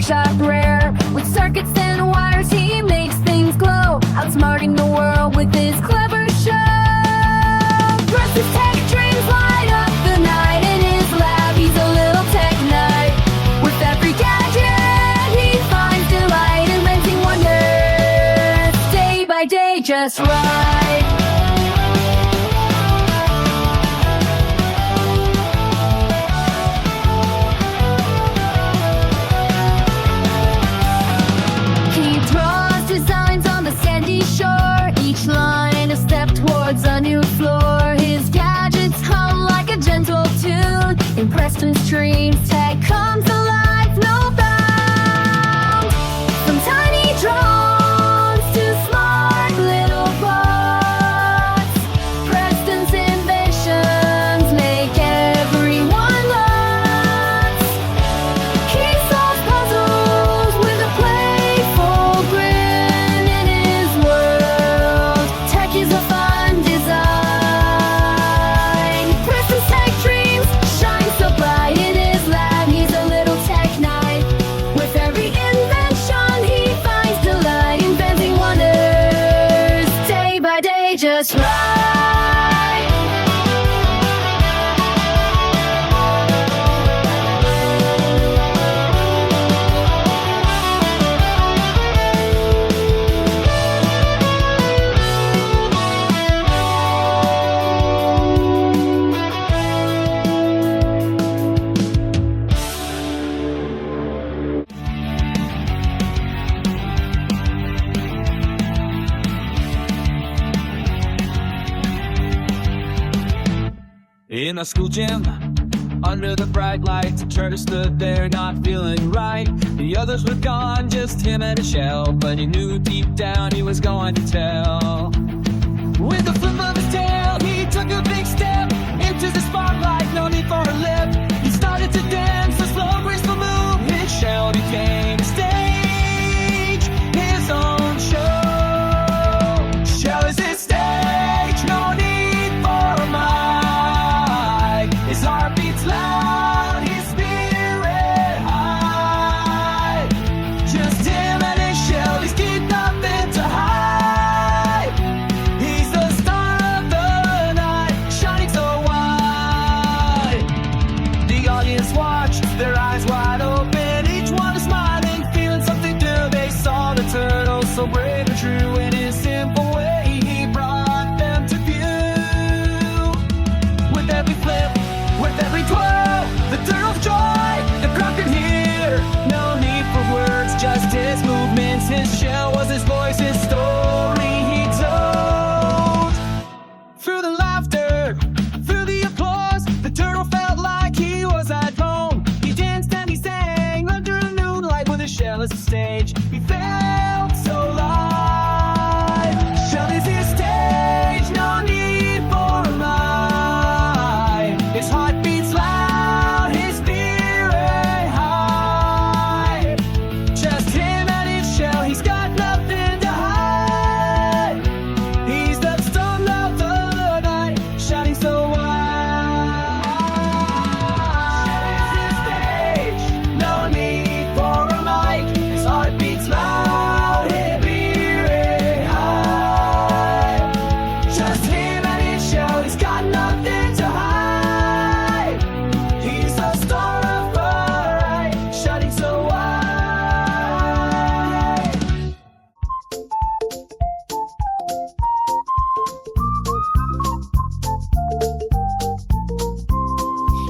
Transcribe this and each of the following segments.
workshop rare. With circuits and wires he makes things glow, outsmarting the world with his clever show. Preston's tech dreams light up the night. In his lab he's a little tech knight. With every gadget he finds delight, inventing wonders day by day just right. Each line a step towards a new floor. His gadgets hum like a gentle tune. In Preston's dreams, tech comes alive, no bound. From tiny drones to smart little bots, Preston's inventions make everyone lots. He solves puzzles with a playful grin. In his world is a fun design. Preston's tech dreams shine so bright. In his lab he's a little tech knight. With every invention he finds delight, inventing wonders day by day just right. In a school gym, under the bright lights, Turtle stood there not feeling right. The others were gone, just him and a shell, but he knew deep down he was going to tell. With a flip of his tail, he took a big step into the spotlight, no need for a lift. He started to dance, a slow, graceful move. His shell became the stage, his own show. Shell is his stage, no need for a mic. His heart beats loud, his spirit high. Just him and his shell, he's got nothing to hide. He's the star of the night, shining so wide. The audience watched, their eyes wide open. Each one is smiling, feeling something new. They saw the turtle, so brave and true. In his simple way, he brought them to view. With every flip, with every twirl, the turtle's joy, the crowd could hear. No need for words, just his movements. His shell was his voice, his story he told. Through the laughter, through the applause, the turtle felt like he was at home. He danced and he sang under a moonlight with his shell as a stage. He felt so alive. Shell is his stage, no need for a mic. His heart beats loud, his spirit high. Just him and his shell, he's got nothing to hide. He's the star of the night, shining so wide. Shell is his stage, no need for a mic. His heart beats loud, his spirit high. Just him and his shell, he's got nothing to hide. He's the star of the night, shining so wide.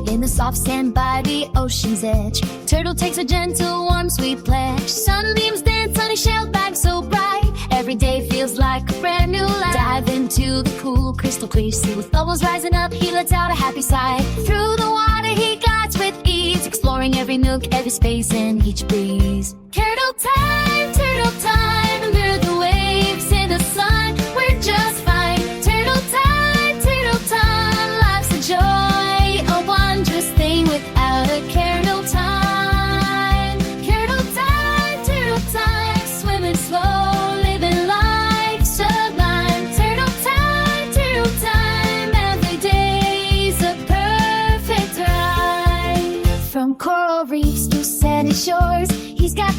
In the soft sand by the ocean's edge, turtle takes a gentle, warm, sweet pledge. Sunbeams dance on his shell back so bright. Every day feels like a brand new life. Dive into the cool, crystal clear sea. With bubbles rising up, he lets out a happy sigh. Through the water he glides with ease, exploring every nook, every space, and each breeze. Turtle time, under the waves, in the sun, we're just fine. Turtle time, life's a joy, a wondrous thing without a care, no time. Turtle time, swimming slow, living life sublime. Turtle time, every day's a perfect ride. From coral reefs to sandy shores, he's got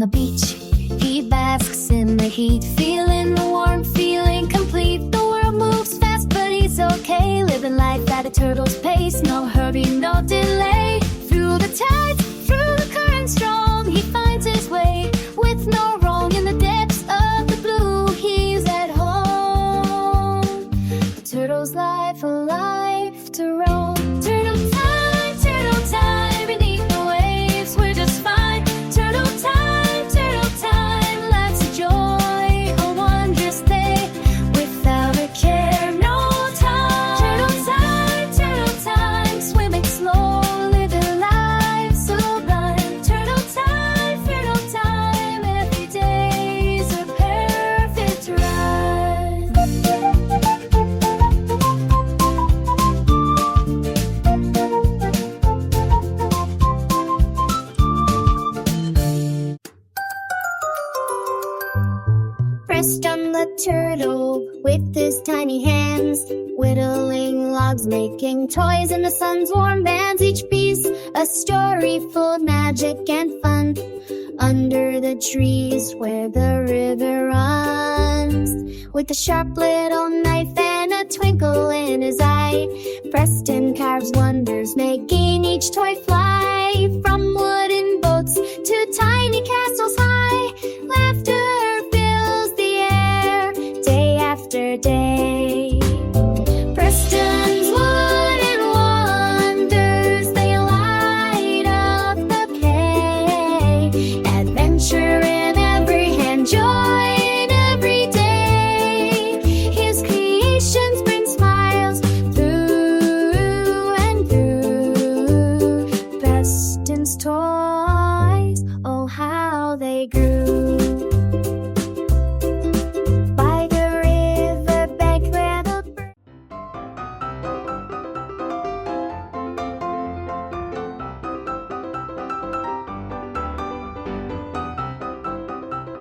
the beach. He basks in the heat, feeling the warmth, feeling complete. The world moves fast, but he's okay, living life at a turtle's pace. No hurry, no delay. Through the tides, through the current strong, he finds his way with no wrong. In the depths of the blue, he's at home. The turtle's life, a life to roam. Turtle time, beneath the waves, we're just fine. Turtle time, life's a joy, a wondrous day, without a care, no time. Turtle time, swimming slow, living life sublime. Turtle time, every day's a perfect ride. Preston the turtle, with his tiny hands, whittling logs, making toys in the sun's warm bands. Each piece a story full of magic and fun. Under the trees where the river runs, with a sharp little knife and a twinkle in his eye, Preston carves wonders, making each toy fly. From wooden